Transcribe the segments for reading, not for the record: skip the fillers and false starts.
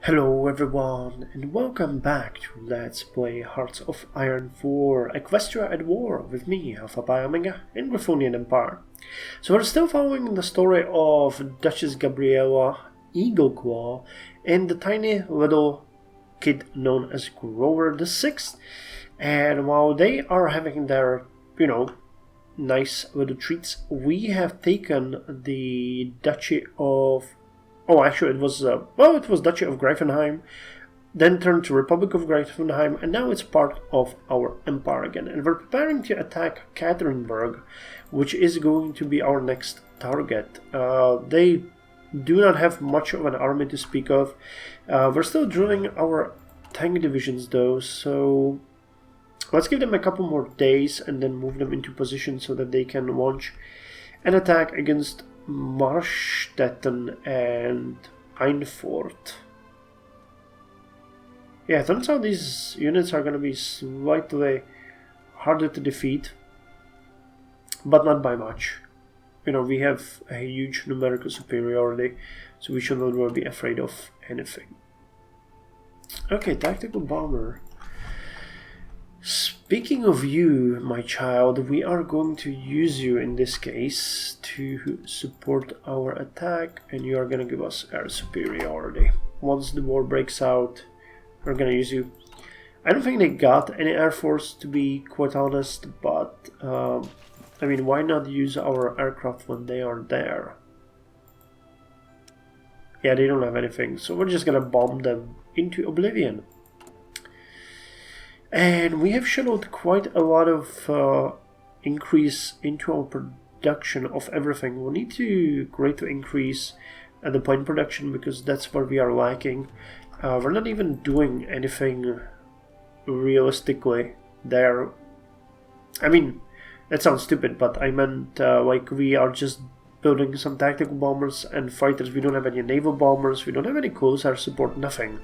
Hello everyone, and welcome back to Let's Play Hearts of Iron 4 Equestria at War with me, Alpha by Omega, in Griffonian Empire. So we're still following the story of Duchess Gabriella Eagleclaw and the tiny little kid known as Grover the Sixth. And while they are having their, nice little treats, we have taken the Duchy of... Oh, actually, it was Duchy of Griffenheim, then turned to Republic of Griffenheim, and now it's part of our empire again. And we're preparing to attack Katerinburg, which is going to be our next target. They do not have much of an army to speak of. We're still drilling our tank divisions, though, so let's give them a couple more days and then move them into position so that they can launch an attack against Marstetten and Einfort. Yeah, it turns out these units are going to be slightly harder to defeat, but not by much. We have a huge numerical superiority, so we should not really be afraid of anything. Okay, tactical bomber. Speaking of you, my child, we are going to use you in this case to support our attack, and you are going to give us air superiority. Once the war breaks out, we're going to use you. I don't think they got any air force, to be quite honest, but I mean, why not use our aircraft when they are there? Yeah, they don't have anything, so we're just going to bomb them into oblivion. And we have scheduled quite a lot of increase into our production of everything. We'll need to greatly increase the point production because that's where we are lacking. We're not even doing anything realistically there. I mean, that sounds stupid, but I meant like we are just building some tactical bombers and fighters. We don't have any naval bombers, we don't have any close air support, nothing.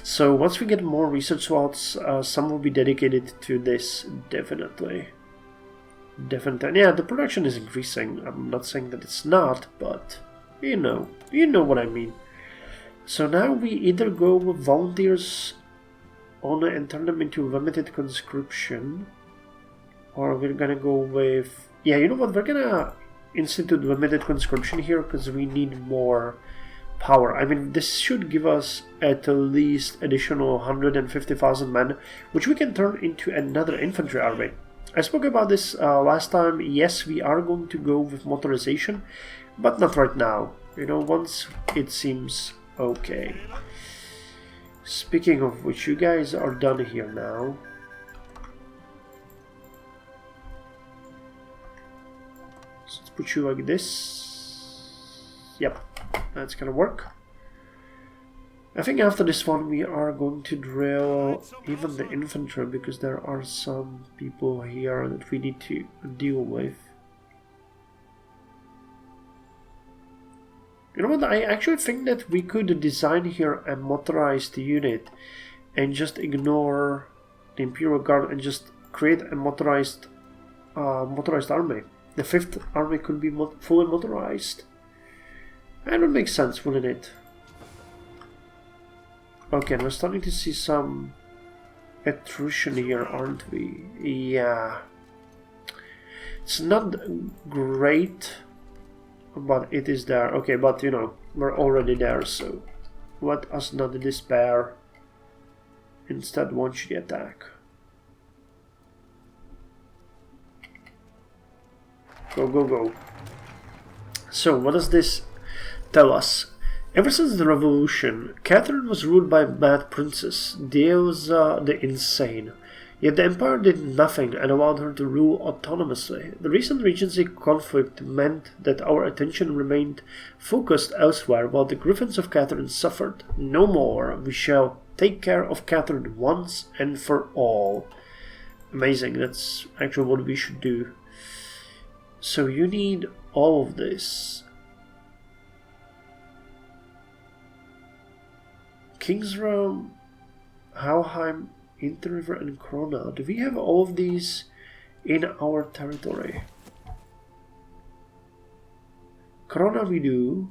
So once we get more research slots, some will be dedicated to this, definitely. Definitely. Yeah, the production is increasing. I'm not saying that it's not, but you know what I mean. So now we either go with volunteers on and turn them into limited conscription, or we're gonna go with... Yeah, you know what, we're gonna institute limited conscription here because we need more power. I mean, this should give us at least additional 150,000 men, which we can turn into another infantry army. I spoke about this last time. Yes, we are going to go with motorization, but not right now. Once it seems okay. Speaking of which, you guys are done here now. So let's put you like this. Yep. That's gonna work. I think after this one we are going to drill even the infantry because there are some people here that we need to deal with. You know what, I actually think that we could design here a motorized unit and just ignore the Imperial Guard and just create a motorized army. The 5th army could be fully motorized. That would make sense, wouldn't it? Okay, and we're starting to see some attrition here, aren't we? Yeah. It's not great, but it is there. Okay, but we're already there, so let us not despair. Instead, launch the attack. Go, go, go. So, what does this tell us? Ever since the revolution, Catherine was ruled by mad princes, Deusa the Insane. Yet the empire did nothing and allowed her to rule autonomously. The recent regency conflict meant that our attention remained focused elsewhere while the griffins of Catherine suffered. No more. We shall take care of Catherine once and for all. Amazing. That's actually what we should do. So you need all of this. Kingsrealm, Hauheim, Interriver, and Krona. Do we have all of these in our territory? Krona we do.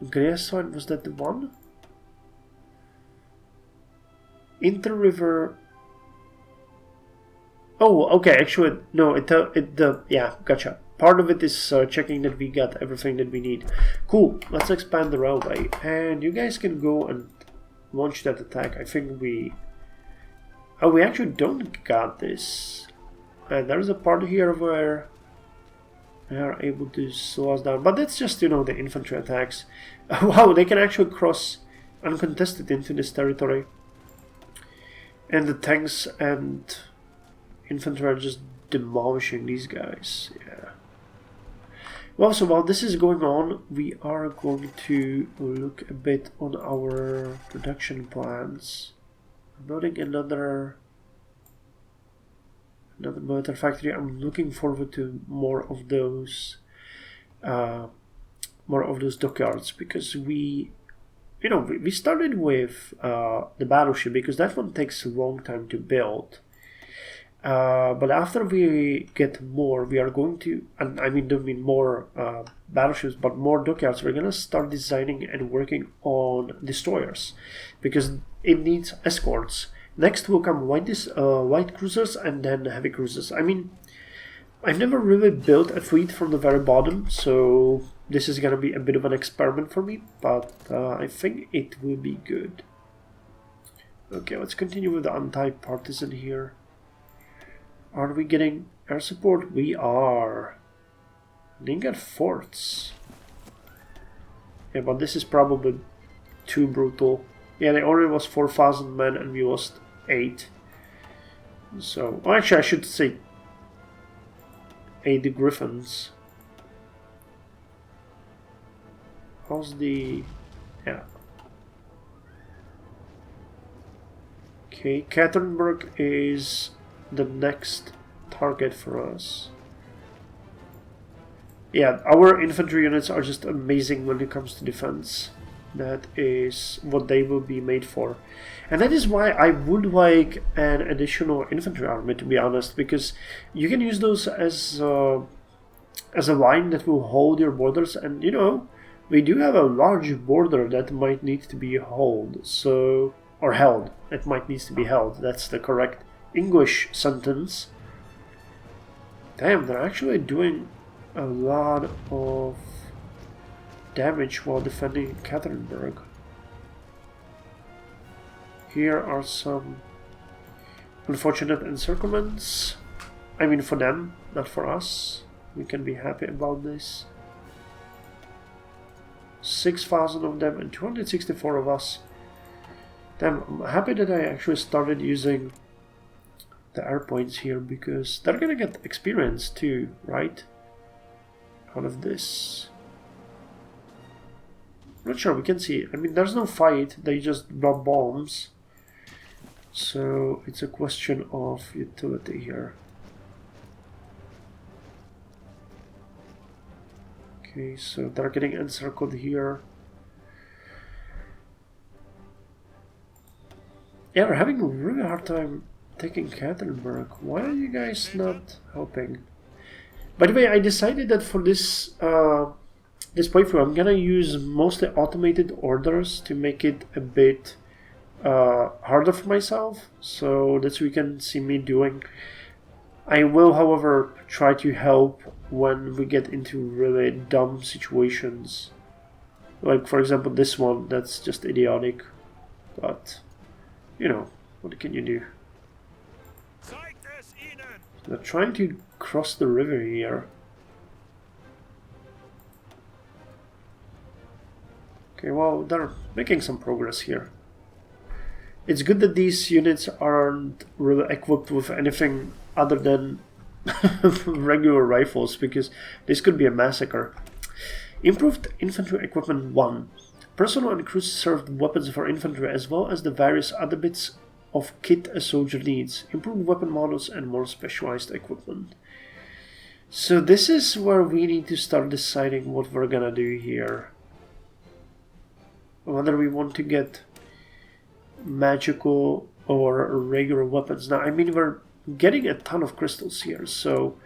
Griffon, was that the one? Inter-river. Oh, okay, actually, no, yeah, gotcha. Part of it is checking that we got everything that we need. Cool, let's expand the railway. And you guys can go and launch that attack. I think we... Oh, we actually don't got this. And there's a part here where they are able to slow us down. But that's just, you know, the infantry attacks. Wow, they can actually cross uncontested into this territory. And the tanks and infantry are just demolishing these guys. Yeah. Well, so while this is going on, we are going to look a bit on our production plans. I'm building another motor factory. I'm looking forward to more of those dockyards, because we started with the battleship, because that one takes a long time to build. But after we get more, we are going to, and I mean, don't mean more battleships, but more dockyards. We're gonna start designing and working on destroyers, because it needs escorts. Next will come light cruisers and then heavy cruisers. I mean, I've never really built a fleet from the very bottom, so this is gonna be a bit of an experiment for me, but I think it will be good. Okay, let's continue with the anti-partisan here. Are we getting air support? We are. They got forts. Yeah, but this is probably too brutal. Yeah, they already was 4,000 men and we lost 8. So, well, actually I should say 8 Griffins. How's the... yeah. Okay, Katerinburg is the next target for us. Yeah, our infantry units are just amazing when it comes to defense. That is what they will be made for. And that is why I would like an additional infantry army, to be honest, because you can use those as a line that will hold your borders, and you know, we do have a large border that might need to be held, so, or held. It might need to be held, that's the correct English sentence. Damn, they're actually doing a lot of damage while defending Katerinburg. Here are some unfortunate encirclements. I mean, for them, not for us. We can be happy about this. 6,000 of them and 264 of us. Damn, I'm happy that I actually started using the air points here, because they're gonna get experience too, right? Out of this. I'm not sure, we can see. I mean, there's no fight, they just drop bombs. So it's a question of utility here. Okay, so they're getting encircled here. Yeah, we're having a really hard time taking Katerinburg. Why are you guys not helping? By the way, I decided that for this this playthrough, I'm gonna use mostly automated orders to make it a bit harder for myself. So that's what you can see me doing. I will, however, try to help when we get into really dumb situations. Like, for example, this one, that's just idiotic. But, you know, what can you do? They're trying to cross the river here. Okay, well, they're making some progress here. It's good that these units aren't really equipped with anything other than regular rifles, because this could be a massacre. Improved infantry equipment 1. Personal and crew served weapons for infantry, as well as the various other bits of kit a soldier needs. Improved weapon models and more specialized equipment. So this is where we need to start deciding what we're gonna do here. Whether we want to get magical or regular weapons. Now, I mean, we're getting a ton of crystals here, so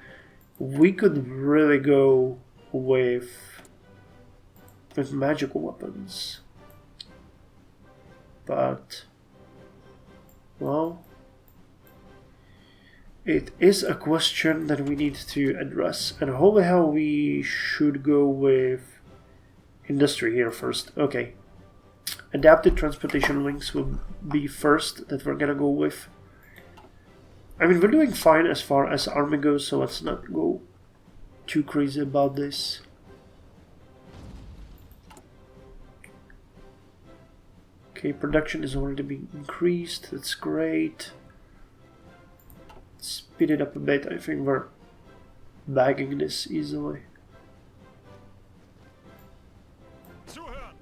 we could really go with with magical weapons. But, well, it is a question that we need to address. And holy hell, we should go with industry here first. Okay. Adapted transportation links will be first that we're gonna go with. I mean, we're doing fine as far as army goes, so let's not go too crazy about this. Okay, production is already being increased. That's great. Speed it up a bit. I think we're bagging this easily.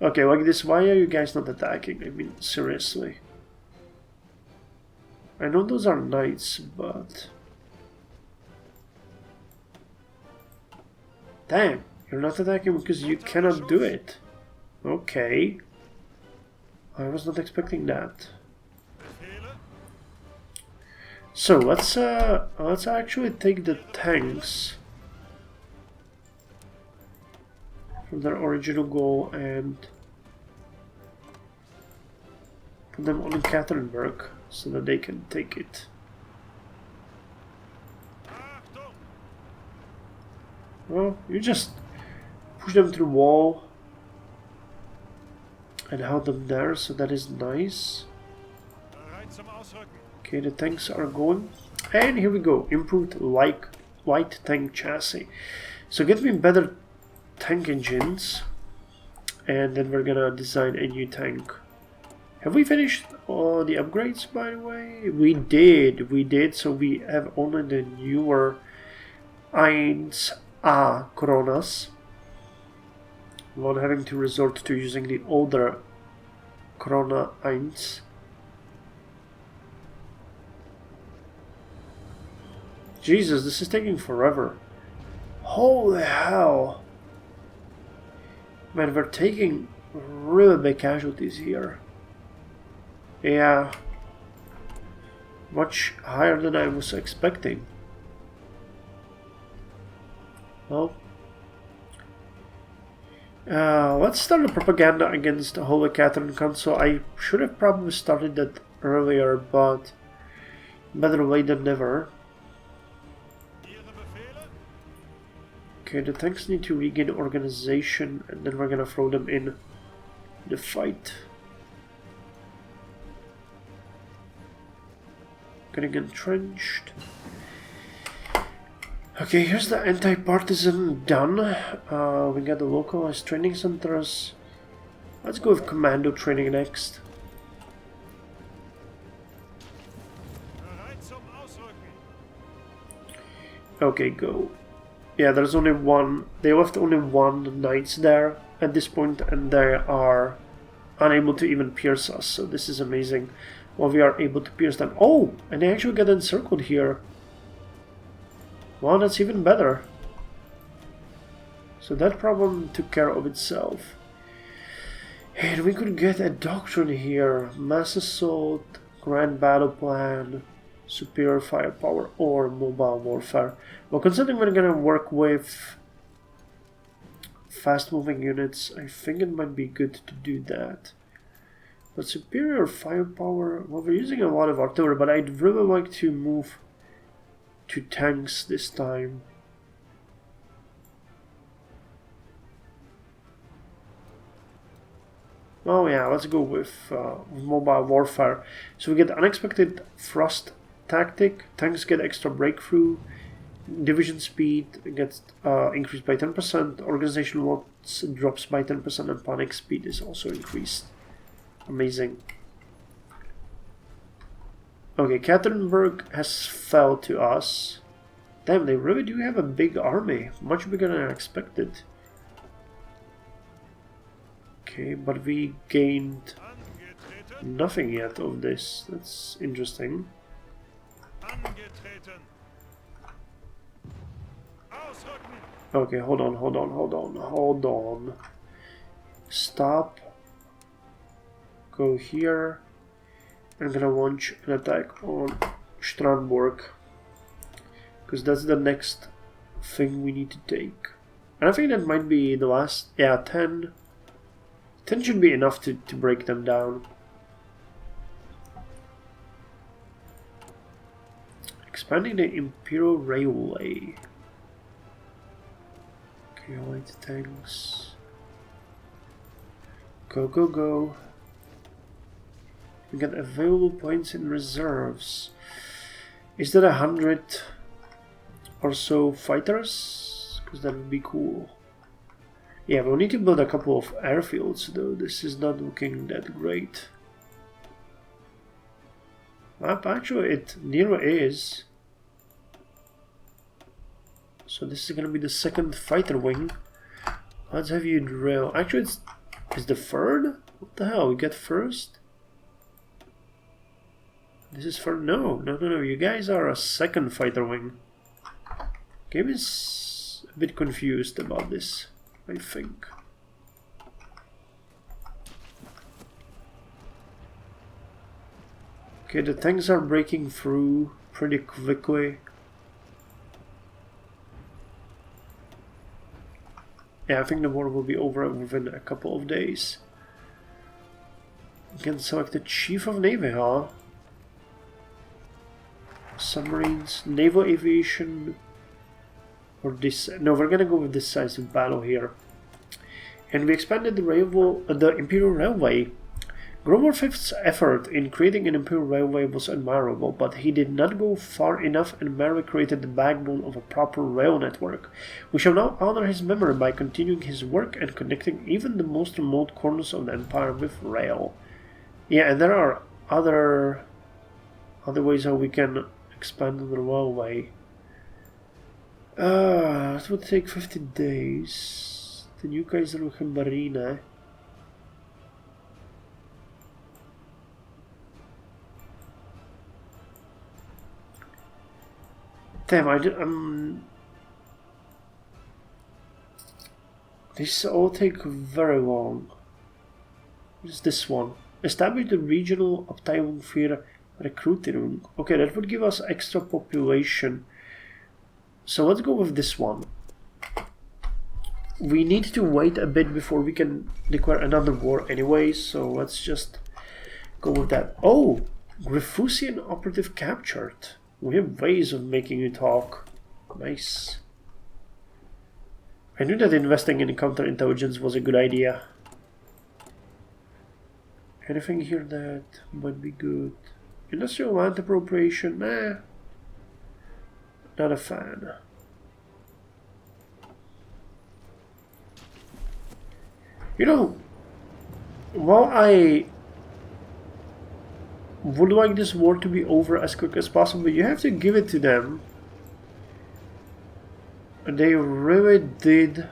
Okay, like this, why are you guys not attacking? I mean, seriously. I know those are knights, but... Damn, you're not attacking because you cannot do it. Okay. I was not expecting that. So let's actually take the tanks from their original goal and put them on Katerinburg so that they can take it. Well, you just push them through the wall and held them there, so that is nice. Okay, the tanks are going. And here we go, improved light tank chassis. So get me better tank engines, and then we're gonna design a new tank. Have we finished all the upgrades, by the way? We did, so we have only the newer 1A Coronas, without having to resort to using the older Corona 1. Jesus, this is taking forever. Holy hell. Man, we're taking really big casualties here. Yeah. Much higher than I was expecting. Well. Let's start a propaganda against the Holy Catherine Council. I should have probably started that earlier, but better late than never. Okay, the tanks need to regain organization, and then we're gonna throw them in the fight. Getting entrenched. Okay, here's the anti-partisan done. We got the localized training centers. Let's go with commando training next. Okay, go. Yeah, there's only one. They left only one knights there at this point, and they are unable to even pierce us. So this is amazing. Well, we are able to pierce them. Oh, and they actually get encircled here. Well, that's even better. So that problem took care of itself. And we could get a doctrine here. Mass assault, grand battle plan, superior firepower, or mobile warfare. Well, considering we're gonna work with fast moving units, I think it might be good to do that. But superior firepower, well, we're using a lot of artillery, but I'd really like to move to tanks this time. Oh yeah, let's go with mobile warfare. So we get unexpected thrust tactic, tanks get extra breakthrough, division speed gets increased by 10%, organization loss drops by 10%, and panic speed is also increased. Amazing. Okay, Katerinburg has fell to us. Damn, they really do have a big army, much bigger than I expected. Okay, but we gained nothing yet of this. That's interesting. Okay, hold on. Stop. Go here. I'm gonna launch an attack on Strandborg, because that's the next thing we need to take. And I think that might be the last. Yeah, 10. 10 should be enough to break them down. Expanding the Imperial Railway. Okay, light tanks. Go, go, go. We get available points in reserves. Is that 100 or so fighters? Because that would be cool. Yeah, we'll need to build a couple of airfields though. This is not looking that great. Actually, it nearly is. So this is gonna be the second fighter wing. Let's have you drill. Actually, it's the third? What the hell? We get first? This is for no. You guys are a second fighter wing. Game is a bit confused about this, I think. Okay, the tanks are breaking through pretty quickly. Yeah, I think the war will be over within a couple of days. You can select the Chief of Navy, huh? Submarines, naval aviation, or this. No, we're gonna go with decisive battle here. And we expanded the Imperial Railway. Grover V's effort in creating an Imperial Railway was admirable, but he did not go far enough and merely created the backbone of a proper rail network. We shall now honor his memory by continuing his work and connecting even the most remote corners of the Empire with rail. Yeah, and there are other ways how we can expand the railway. It would take 50 days. The new Kaiserreich Marine. Damn, these all take very long. What is this one? Establish the regional Abteilung für Recruiting. Okay, that would give us extra population. So let's go with this one. We need to wait a bit before we can declare another war anyway, so let's just go with that. Oh! Griffonian operative captured. We have ways of making you talk. Nice. I knew that investing in counterintelligence was a good idea. Anything here that might be good? Industrial land appropriation? Nah. Not a fan. You know, while I would like this war to be over as quick as possible, you have to give it to them. They really did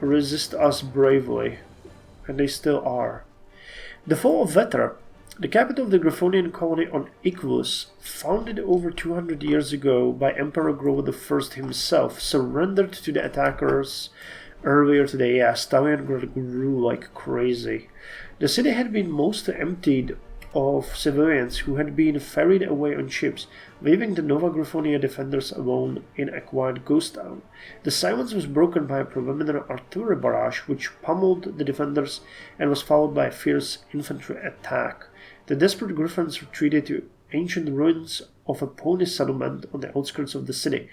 resist us bravely, and they still are. The fall of Vetra, the capital of the Griffonian colony on Equus, founded over 200 years ago by Emperor Grover I himself, surrendered to the attackers earlier today. Yeah, Stalingrad grew like crazy. The city had been mostly emptied of civilians who had been ferried away on ships, leaving the Nova Griffonia defenders alone in a quiet ghost town. The silence was broken by a preliminary artillery barrage which pummeled the defenders and was followed by a fierce infantry attack. The desperate Griffins retreated to ancient ruins of a pony settlement on the outskirts of the city.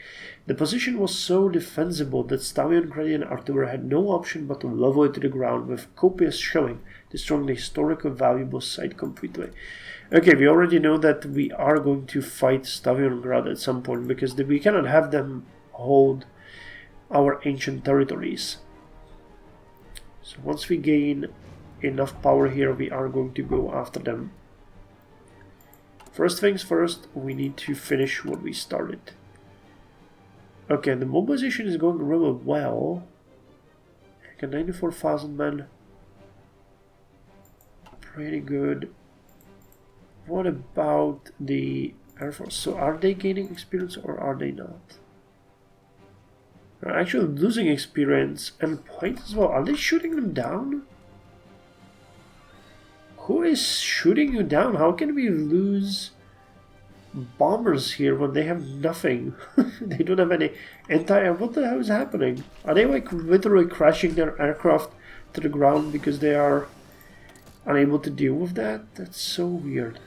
The position was so defensible that Stalingradian artillery had no option but to level it to the ground with copious shelling, destroying the historically valuable site completely. Okay, we already know that we are going to fight Stalingrad at some point, because we cannot have them hold our ancient territories. So once we gain enough power here, we are going to go after them. First things first, we need to finish what we started. Okay, the mobilization is going really well. Okay, 94,000 men. Pretty good. What about the Air Force? So are they gaining experience or are they not? They're actually losing experience and points as well. Are they shooting them down? Who is shooting you down? How can we lose bombers here when they have nothing? They don't have any anti-air. What the hell is happening? Are they like literally crashing their aircraft to the ground because they are unable to deal with that? That's so weird.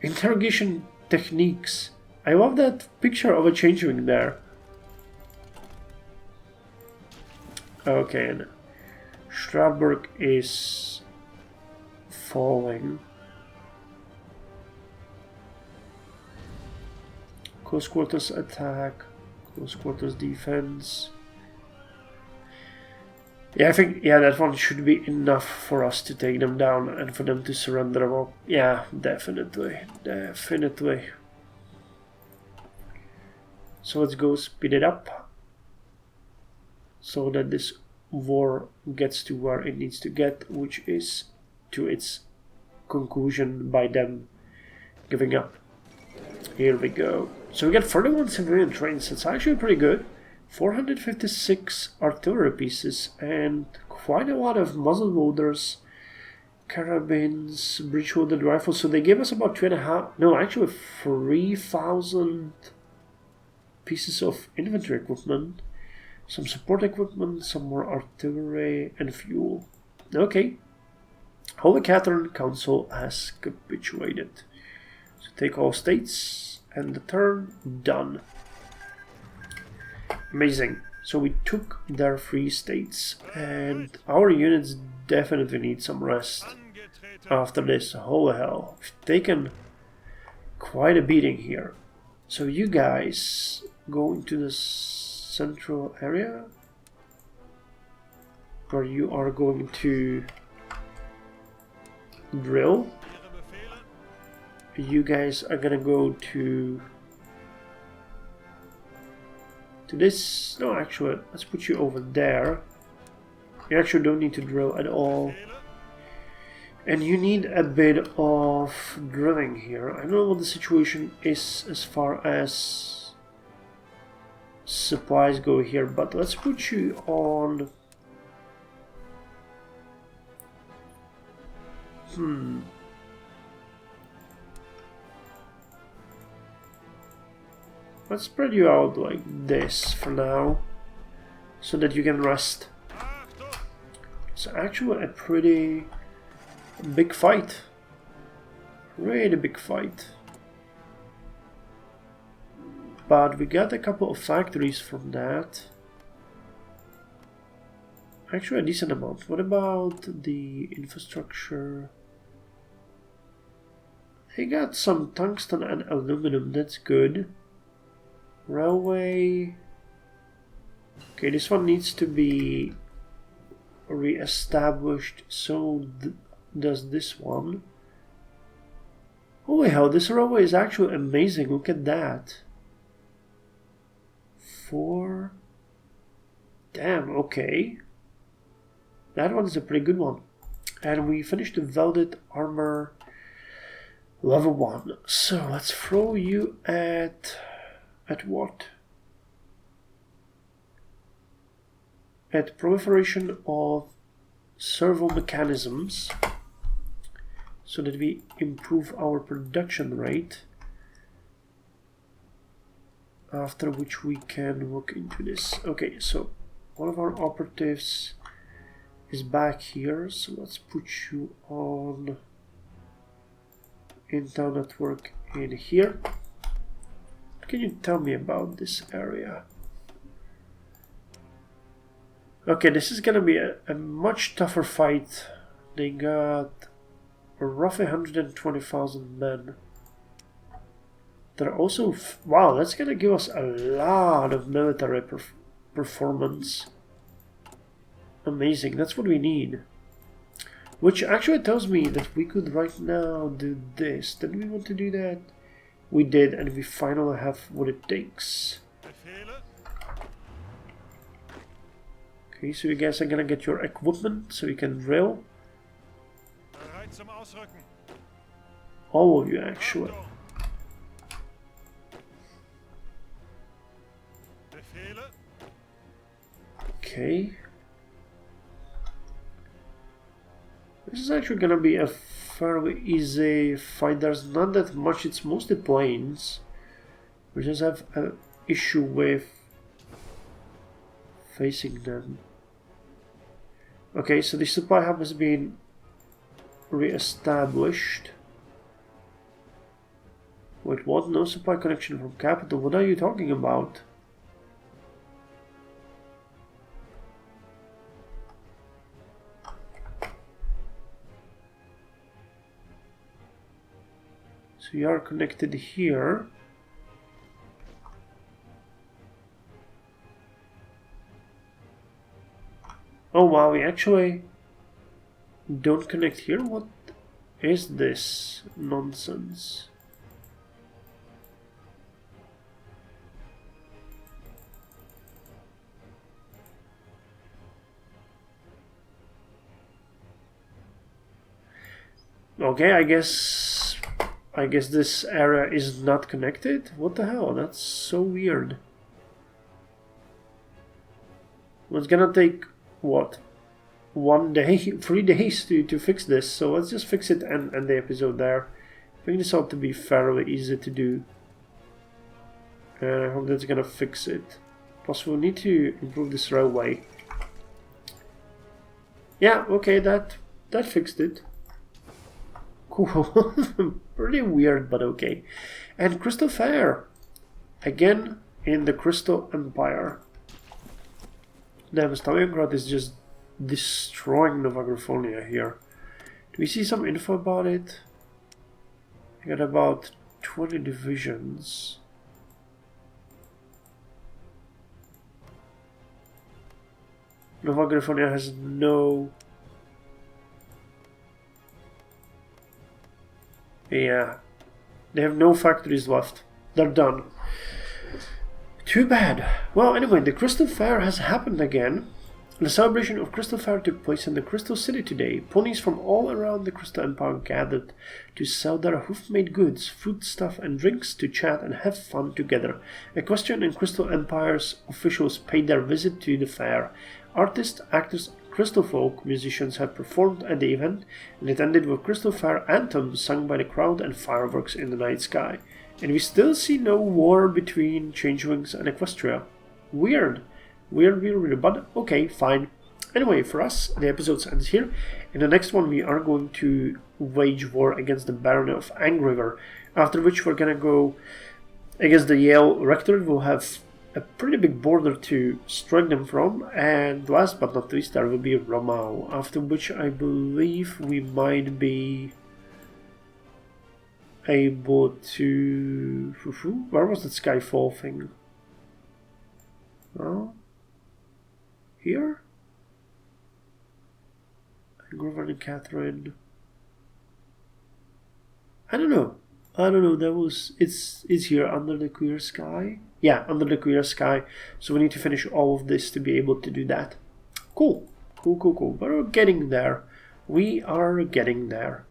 Interrogation techniques. I love that picture of a changeling there. Okay, and Strasbourg is falling. Close quarters attack, close quarters defense. Yeah, I think that one should be enough for us to take them down and for them to surrender. Well, yeah, definitely. So let's go speed it up so that this war gets to where it needs to get, which is to its conclusion by them giving up. Here we go. So we get 31 civilian trains. That's actually pretty good. 456 artillery pieces and quite a lot of muzzle loaders, carabines, breech-loaded rifles. So they gave us about 3,000 pieces of infantry equipment, some support equipment, some more artillery and fuel. Okay. Holy Catherine Council has capitulated. So take all states and the turn done. Amazing. So we took their 3 states and our units definitely need some rest after this. Holy hell. We've taken quite a beating here. So you guys go into the central area where you are going to drill. You guys are gonna go to this. No, actually, let's put you over there. You actually don't need to drill at all. And you need a bit of drilling here. I don't know what the situation is as far as supplies go here, but let's put you on... Let's spread you out like this for now, so that you can rest. It's actually a pretty big fight. Really big fight. But we got a couple of factories from that. Actually a decent amount. What about the infrastructure? They got some tungsten and aluminum, that's good. Railway. Okay, this one needs to be re-established, so does this one. Holy hell, this railway is actually amazing, look at that. 4. Damn, okay. That one is a pretty good one. And we finished the welded armor level 1. So let's throw you at what? At proliferation of servo mechanisms, so that we improve our production rate, after which we can look into this. Okay, so one of our operatives is back here, so let's put you on Intel network in here. What can you tell me about this area? Okay, this is gonna be a much tougher fight. They got roughly 120,000 men. They're also... wow, that's gonna give us a lot of military performance. Amazing, that's what we need. Which actually tells me that we could right now do this. Did we want to do that? We did, and we finally have what it takes. Okay, so you guys are gonna get your equipment so you can drill. All of you, actually. Okay. This is actually gonna be a fairly easy fight. There's not that much, it's mostly planes. We just have an issue with facing them. Okay, so the supply hub has been re-established. Wait, what? No supply connection from capital? What are you talking about? So you are connected here. Oh wow, we actually don't connect here? What is this nonsense? Okay, I guess this area is not connected? What the hell? That's so weird. Well, it's gonna take, what? 1 day? 3 days to fix this, so let's just fix it and end the episode there. I think this ought to be fairly easy to do. And I hope that's gonna fix it. Plus we'll need to improve this railway. Yeah, okay, that fixed it. Cool. Pretty weird, but okay. And Crystal Fair. Again, in the Crystal Empire. Damn, Stalingrad is just destroying Nova Griffonia here. Do we see some info about it? I got about 20 divisions. Nova Griffonia has no... Yeah, they have no factories left. They're done. Too bad. Well, anyway, the Crystal Fair has happened again. The celebration of Crystal Fair took place in the Crystal City today. Ponies from all around the Crystal Empire gathered to sell their hoof-made goods, foodstuff and drinks, to chat and have fun together. Equestrian and Crystal Empire's officials paid their visit to the fair. Artists, actors, Crystal folk musicians have performed at the event, and it ended with Crystal Fair anthems sung by the crowd and fireworks in the night sky. And we still see no war between Changelings and Equestria. Weird. Weird, but okay, fine. Anyway, for us, the episode ends here. In the next one, we are going to wage war against the Barony of Angriver, after which we're gonna go against the Yale Rectorate. We'll have a pretty big border to strike them from, and last but not least, there will be Romau, after which I believe we might be able to... Where was that Skyfall thing? Oh? Here? Griffonian Catherine. I don't know. That was... It's here under the clear sky. Yeah, under the clear sky. So we need to finish all of this to be able to do that. Cool. But we're getting there. We are getting there.